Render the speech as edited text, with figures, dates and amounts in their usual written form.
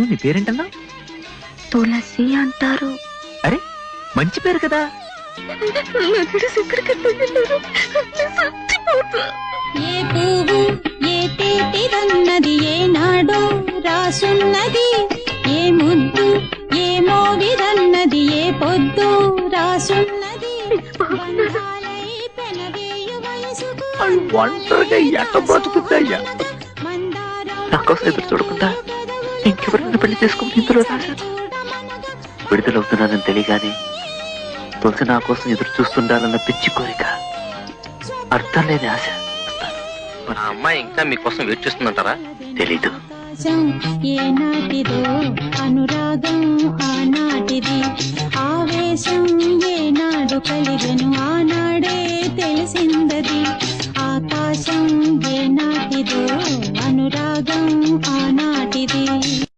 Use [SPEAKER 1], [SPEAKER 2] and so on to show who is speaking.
[SPEAKER 1] అవును, నీ పేరేంటన్నా?
[SPEAKER 2] తులసి అంటారు.
[SPEAKER 1] అరే, మంచి పేరు కదా.
[SPEAKER 3] ఏ పువ్వు ఏ తేటిదన్నది ఏనాడో రాసున్నది, ఏ ముద్దు ఏ మోవిదన్నది ఏ పొద్దు రాసున్నది. బంధాలై పెనవేయు వయసుకు
[SPEAKER 1] ఒంటరిగా ఎట్ట బ్రతుకుతాయ్యా? నా కోసం ఎదురు చూడకుండా ఇంకెవరైనా పెళ్లి చేసుకుని ఇందులో రాశాను. విడుదలవుతున్నానని తెలియగానే తులసి నా కోసం ఎదురు చూస్తుండాలన్న పిచ్చి కోరిక, అర్థం లేని ఆశ.
[SPEAKER 4] మన అమ్మాయి ఇంకా మీకోసం వెయిట్ చేస్తుందంటారా?
[SPEAKER 1] తెలీదు.
[SPEAKER 3] ఏనాటిదో అనురాగం ఆనాటిది, ఆవేశం ఏనాడు కలిగెను ఆనాడే తెలిసిందది. ఆకాశం ఏనాటిదో అనురాగం ఆనాటిది.